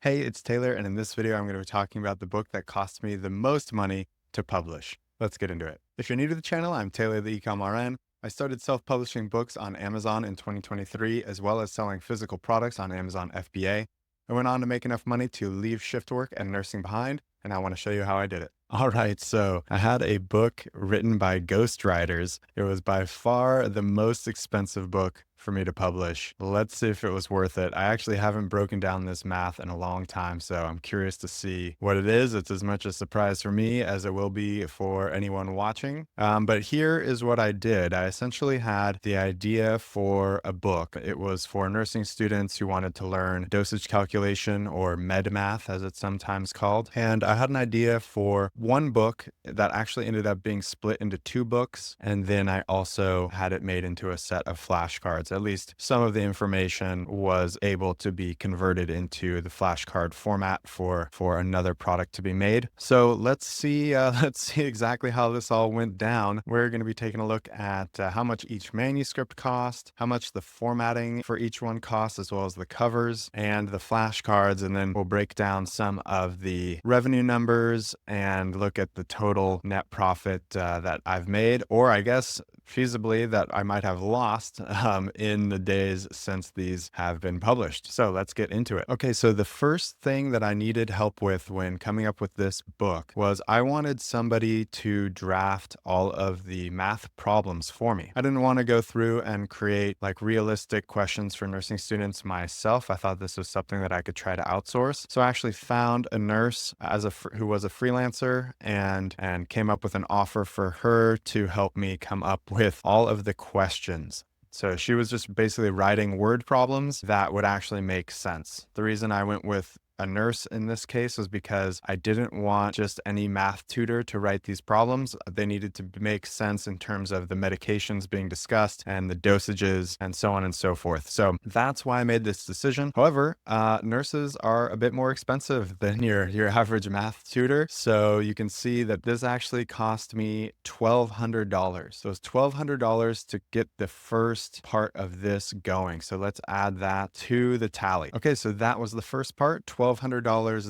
Hey, it's Taylor, and in this video, I'm going to be talking about the book that cost me the most money to publish. Let's get into it. If you're new to the channel, I'm Taylor the Ecom RN. I started self-publishing books on Amazon in 2023, as well as selling physical products on Amazon FBA. I went on to make enough money to leave shift work and nursing behind, and I want to show you how I did it. All right, so I had a book written by ghostwriters. It was by far the most expensive book for me to publish. Let's see if it was worth it. I actually haven't broken down this math in a long time, so I'm curious to see what it is. It's as much a surprise for me as it will be for anyone watching. But here is what I did. I essentially had the idea for a book. It was for nursing students who wanted to learn dosage calculation, or med math as it's sometimes called. And I had an idea for one book that actually ended up being split into two books. And then I also had it made into a set of flashcards. At least some of the information was able to be converted into the flashcard format for another product to be made. So let's see exactly how this all went down. We're going to be taking a look at how much each manuscript cost, how much the formatting for each one costs, as well as the covers and the flashcards. And then we'll break down some of the revenue numbers and look at the total net profit that I've made, or I guess feasibly that I might have lost in the days since these have been published. So let's get into it. Okay, so the first thing that I needed help with when coming up with this book was I wanted somebody to draft all of the math problems for me. I didn't want to go through and create like realistic questions for nursing students myself. I thought this was something that I could try to outsource. So I actually found a nurse who was a freelancer and came up with an offer for her to help me come up with all of the questions. So she was just basically writing word problems that would actually make sense. The reason I went with a nurse in this case was because I didn't want just any math tutor to write these problems. They needed to make sense in terms of the medications being discussed and the dosages and so on and so forth. So that's why I made this decision. However, nurses are a bit more expensive than your average math tutor. So you can see that this actually cost me $1,200. So it's $1,200 to get the first part of this going. So let's add that to the tally. Okay, so that was the first part, $1,200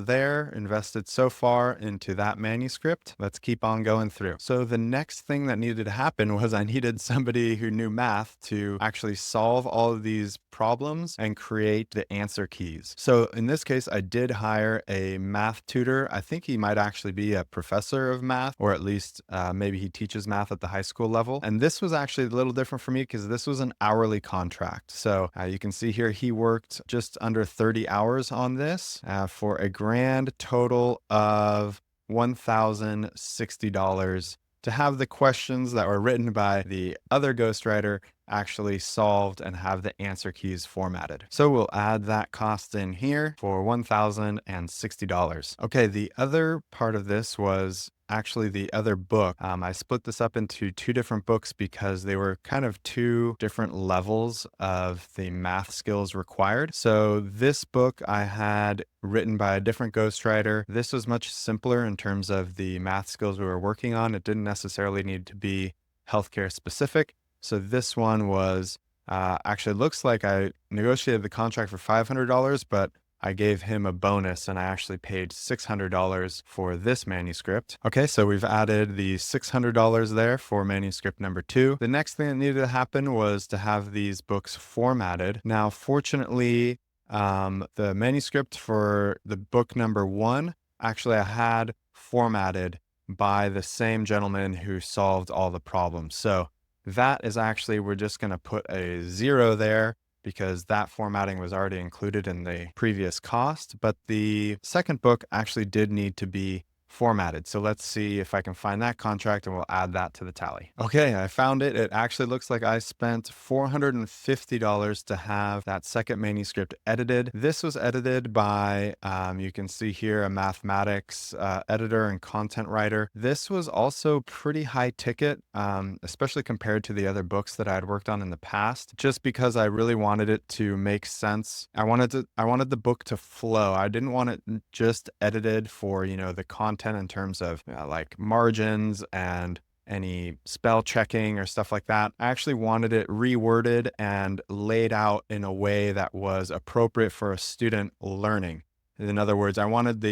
there invested so far into that manuscript. Let's keep on going through. So the next thing that needed to happen was I needed somebody who knew math to actually solve all of these problems and create the answer keys. So in this case, I did hire a math tutor. I think he might actually be a professor of math, or at least maybe he teaches math at the high school level. And this was actually a little different for me because this was an hourly contract. So you can see here, he worked just under 30 hours on this for a grand total of $1,060 to have the questions that were written by the other ghostwriter actually solved and have the answer keys formatted. So we'll add that cost in here for $1,060. Okay, the other part of this was actually the other book. I split this up into two different books because they were kind of two different levels of the math skills required. So this book I had written by a different ghostwriter. This was much simpler in terms of the math skills we were working on. It didn't necessarily need to be healthcare specific. So this one was actually looks like I negotiated the contract for $500, but I gave him a bonus and I actually paid $600 for this manuscript. Okay, so we've added the $600 there for manuscript number 2. The next thing that needed to happen was to have these books formatted. Now, fortunately, the manuscript for the book number 1, actually I had formatted by the same gentleman who solved all the problems. So that is actually, we're just going to put a 0 there because that formatting was already included in the previous cost. But the second book actually did need to be formatted. So let's see if I can find that contract and we'll add that to the tally. Okay, I found it. It actually looks like I spent $450 to have that second manuscript edited. This was edited by, you can see here, a mathematics editor and content writer. This was also pretty high ticket, especially compared to the other books that I had worked on in the past, just because I really wanted it to make sense. I wanted the book to flow. I didn't want it just edited for, the content in terms of like margins and any spell checking or stuff like that. I actually wanted it reworded and laid out in a way that was appropriate for a student learning. In other words, I wanted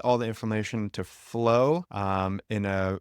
all the information to flow in a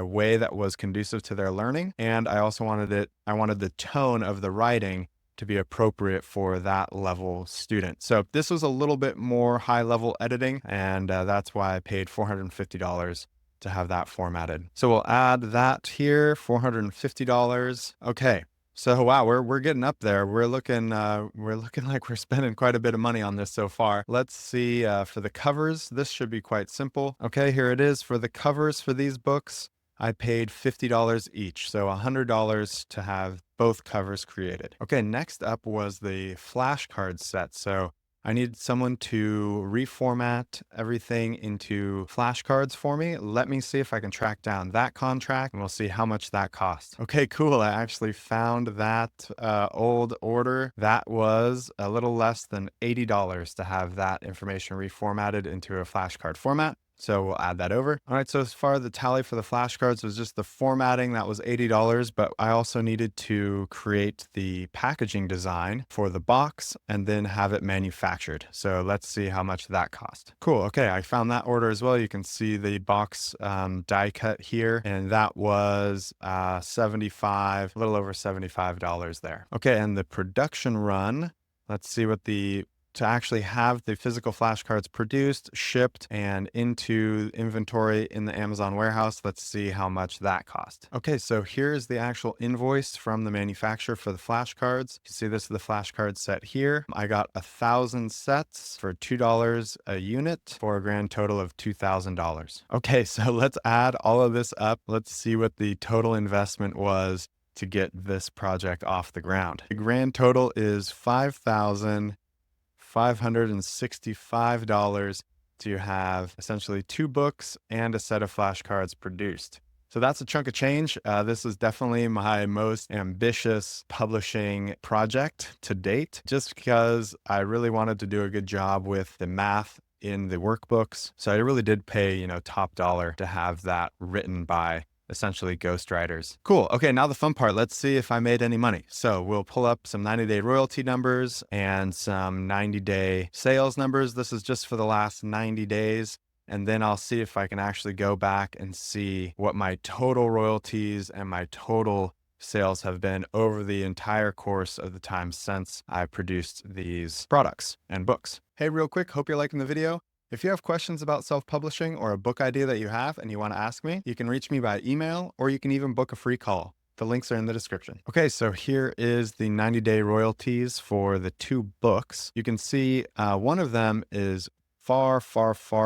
way that was conducive to their learning, and I also wanted the tone of the writing to be appropriate for that level student. So this was a little bit more high level editing, and that's why I paid $450 to have that formatted. So we'll add that here, $450. Okay. So wow, we're getting up there. We're looking like we're spending quite a bit of money on this so far. Let's see for the covers. This should be quite simple. Okay, here it is for the covers for these books. I paid $50 each, so $100 to have both covers created. Okay, next up was the flashcard set. So I needed someone to reformat everything into flashcards for me. Let me see if I can track down that contract, and we'll see how much that costs. Okay, cool. I actually found that old order. That was a little less than $80 to have that information reformatted into a flashcard format. So we'll add that over. All right, so as far as the tally for the flashcards was just the formatting, that was $80, but I also needed to create the packaging design for the box and then have it manufactured. So let's see how much that cost. Cool, okay, I found that order as well. You can see the box die cut here, and that was a little over $75 there. Okay, and the production run, let's see what to actually have the physical flashcards produced, shipped, and into inventory in the Amazon warehouse. Let's see how much that cost. Okay, so here's the actual invoice from the manufacturer for the flashcards. You see this is the flashcard set here. I got 1,000 sets for $2 a unit for a grand total of $2,000. Okay, so let's add all of this up. Let's see what the total investment was to get this project off the ground. The grand total is $565 to have essentially 2 books and a set of flashcards produced. So that's a chunk of change. This is definitely my most ambitious publishing project to date, just because I really wanted to do a good job with the math in the workbooks. So I really did pay, top dollar to have that written by essentially ghostwriters. Cool. Okay, now the fun part. Let's see if I made any money. So we'll pull up some 90-day royalty numbers and some 90-day sales numbers. This is just for the last 90 days. And then I'll see if I can actually go back and see what my total royalties and my total sales have been over the entire course of the time since I produced these products and books. Hey, real quick, hope you're liking the video. If you have questions about self-publishing or a book idea that you have and you want to ask me, you can reach me by email, or you can even book a free call. The links are in the description. Okay, so here is the 90-day royalties for the 2 books. You can see one of them is far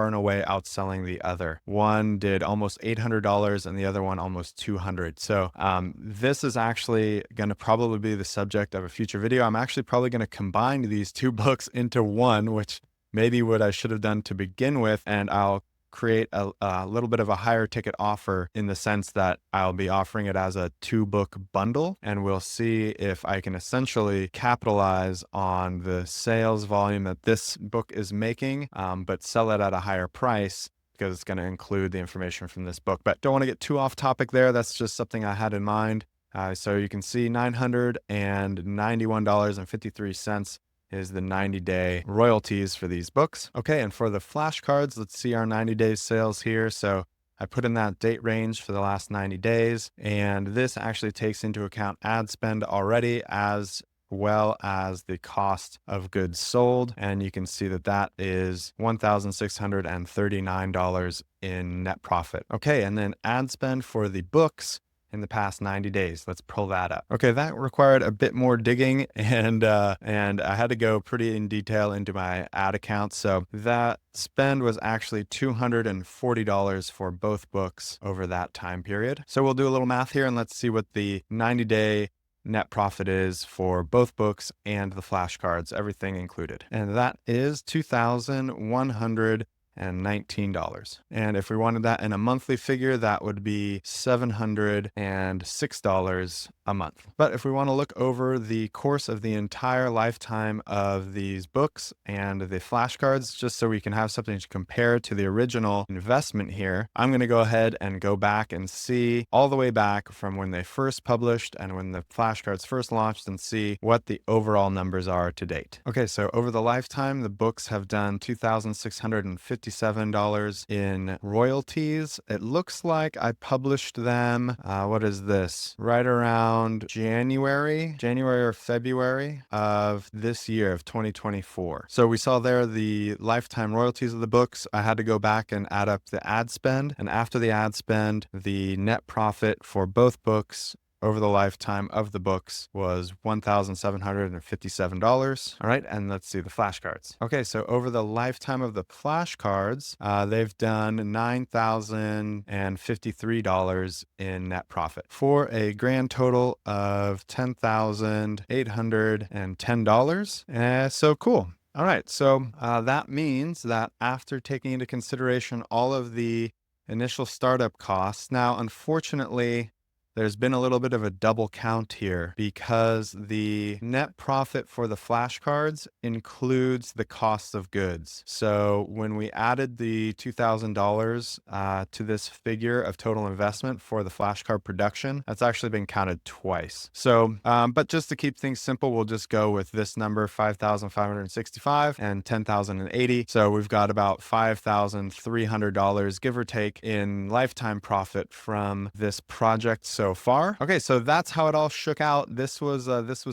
and away outselling the other. One did almost $800 and the other one almost $200. So this is actually going to probably be the subject of a future video. I'm actually probably going to combine these 2 books into one, which maybe what I should have done to begin with, and I'll create a little bit of a higher ticket offer in the sense that I'll be offering it as a 2-book bundle, and we'll see if I can essentially capitalize on the sales volume that this book is making, but sell it at a higher price because it's going to include the information from this book. But don't want to get too off topic there. That's just something I had in mind. So you can see $991.53 is the 90-day royalties for these books. Okay, and for the flashcards, let's see our 90 days sales here. So I put in that date range for the last 90 days, and this actually takes into account ad spend already, as well as the cost of goods sold. And you can see that that is $1,639 in net profit. Okay, and then ad spend for the books in the past 90 days. Let's pull that up. Okay, that required a bit more digging, and I had to go pretty in detail into my ad account. So that spend was actually $240 for both books over that time period. So we'll do a little math here, and let's see what the 90-day net profit is for both books and the flashcards, everything included. And that is $2,100 $719. And if we wanted that in a monthly figure, that would be $706 a month. But if we want to look over the course of the entire lifetime of these books and the flashcards, just so we can have something to compare to the original investment here, I'm going to go ahead and go back and see all the way back from when they first published and when the flashcards first launched and see what the overall numbers are to date. Okay, so over the lifetime, the books have done $2,657 in royalties. It looks like I published them, what is this? Right around January or February of this year of 2024. So we saw there the lifetime royalties of the books. I had to go back and add up the ad spend. And after the ad spend, the net profit for both books over the lifetime of the books was $1,757. All right, and let's see the flashcards. Okay, so over the lifetime of the flashcards, they've done $9,053 in net profit for a grand total of $10,810. So cool. All right, so that means that after taking into consideration all of the initial startup costs, now unfortunately, there's been a little bit of a double count here because the net profit for the flashcards includes the cost of goods. So when we added the $2,000 to this figure of total investment for the flashcard production, that's actually been counted twice. So, but just to keep things simple, we'll just go with this number, 5,565 and 10,080. So we've got about $5,300, give or take, in lifetime profit from this project so far. Okay, so that's how it all shook out. This was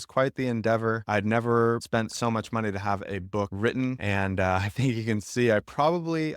quite the endeavor. I'd never spent so much money to have a book written, and I think you can see I probably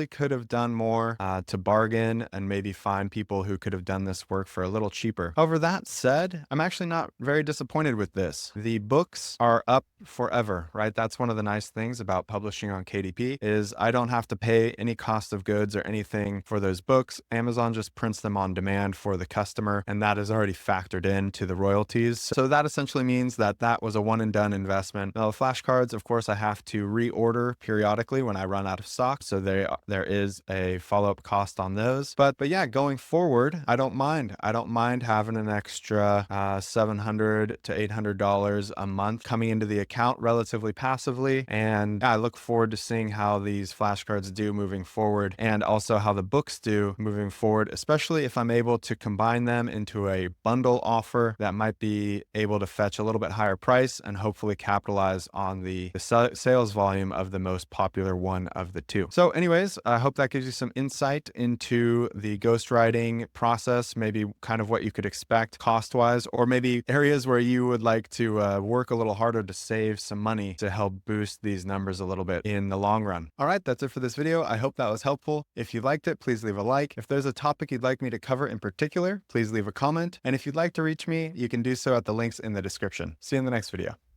could have done more to bargain and maybe find people who could have done this work for a little cheaper. However, that said, I'm actually not very disappointed with this. The books are up forever, right? That's one of the nice things about publishing on KDP is I don't have to pay any cost of goods or anything for those books. Amazon just prints them on demand for the customer, and that is already factored into the royalties. So that essentially means that that was a one and done investment. Now the flashcards, of course, I have to reorder periodically when I run out of stock. So there is a follow-up cost on those. But yeah, going forward, I don't mind. I don't mind having an extra $700 to $800 a month coming into the account relatively passively. And I look forward to seeing how these flashcards do moving forward, and also how the books do moving forward, especially if I'm able to combine them into a bundle offer that might be able to fetch a little bit higher price and hopefully capitalize on the sales volume of the most popular one of the two. So anyways, I hope that gives you some insight into the ghostwriting process, maybe kind of what you could expect cost-wise, or maybe areas where you would like to work a little harder to save some money to help boost these numbers a little bit in the long run. All right, that's it for this video. I hope that was helpful. If you liked it, please leave a like. If there's a topic you'd like me to cover in particular, please leave a comment. And if you'd like to reach me, you can do so at the links in the description. See you in the next video.